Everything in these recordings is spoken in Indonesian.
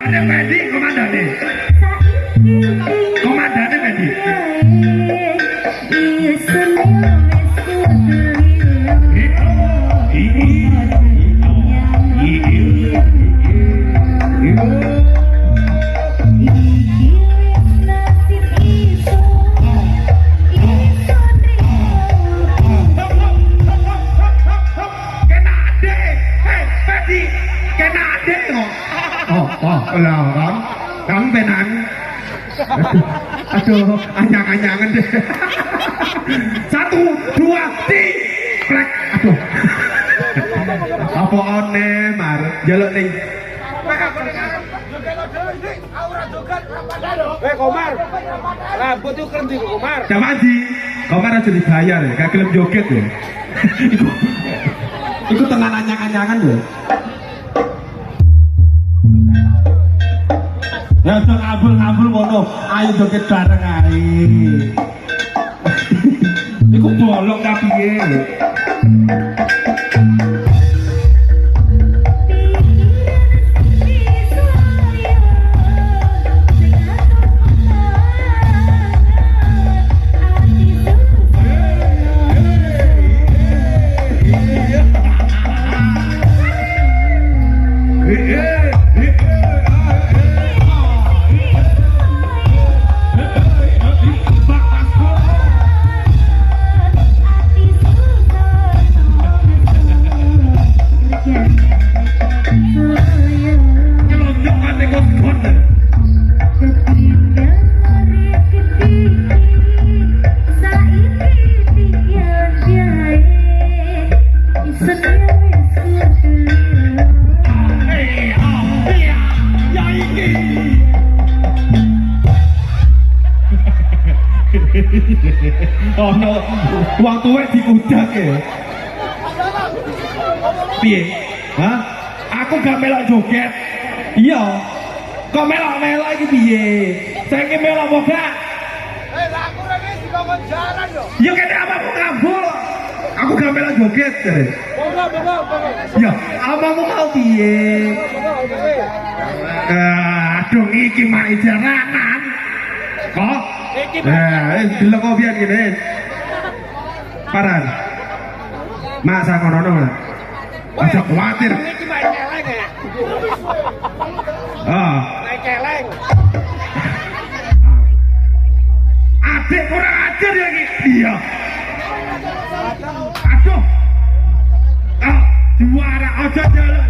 Ada Fendi komandannya. Komandannya Fendi. Kamu penang. Aduh, anyang-anyangan deh. 1, 2, 3. Aduh. Apa one mar? Jaluk ning. Komar. Rambut itu keren di Komar. Coba di. Komar aja dibayar ya, gak gelem joget ya. Iku tenan anyang-anyangan lho. Ya udah ngabul-ngabul mono, ayo joget bareng ae. Iku bolong ta piye? Oh no, uang tuwek diudak ya. Piye? Hah? Aku gak melok joget. Iya. Kok melok-melok iki piye? Saiki melok apa gak? Aku lagi dikongkon jalan yo. Ya kene apa aku ngambul. Aku gak melok joget. Bonggo. Ya, apamu mau piye? Aduh iki mak jaranan. Kok? Delok kok biyen ngene. Paran. Mak sakono lah. Aja kuwatir. Iki mak celeng ya. Ah. Nek celeng. Adek kurang ajar ya iki. Iya. Aduh. Ah, juara aja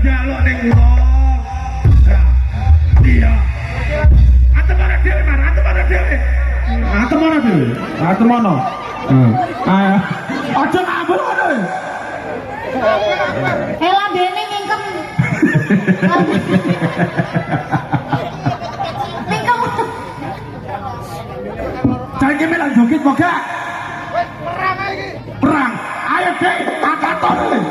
jaluk ning wong. Iya. Atem mana dhewe, Mar? Atem mana dhewe? Atem mana dhewe? Atem mana? Ayo. Aja ngabul ngono. Lambene mingkem. Mingkem. Saiki melang joget moga. Wes perang iki. Perang. Ayo, Dek, angkaton.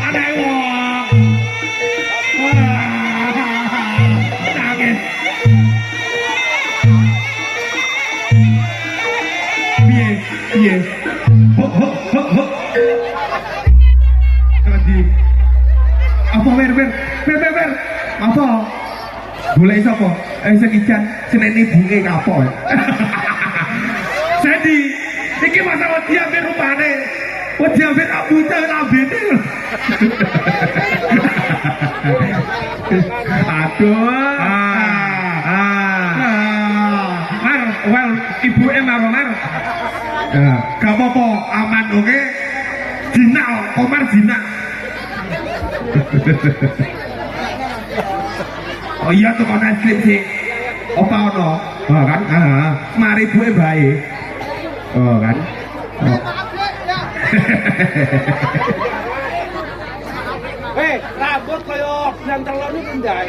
Anake wong. Nangis. Piye? Hok. Tadi. Apa wer? Apa? Golek sapa? Sing ijan senene bunge kapok. Jadi, iki masa wedi ambek rupane. Wedi ambek rambutnya lambene. Aduh. Well, ibu Mar. Gak apa-apa, aman oke. Dina, Komar dina. Oh iya tuh konan klip sih. Apa ono? Oh kan? Mari ibu bae. Oh kan? Rambut kaya yang telurnya pindah.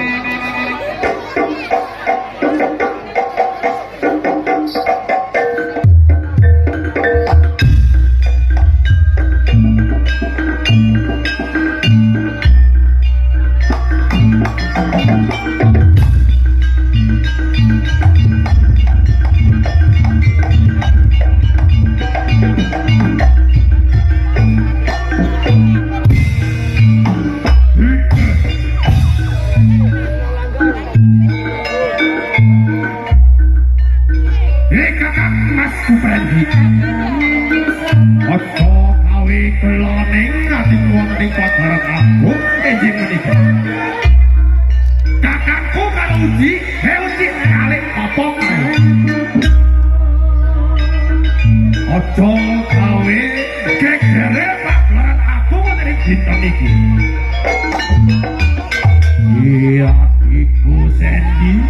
Kupendi ojo kawe keloning ati wong ning padaran aku enjing menika kakakku karo uji alik apa ojo kawe gegere padaran aku ning dinten iki iya iku Sandy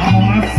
Awas.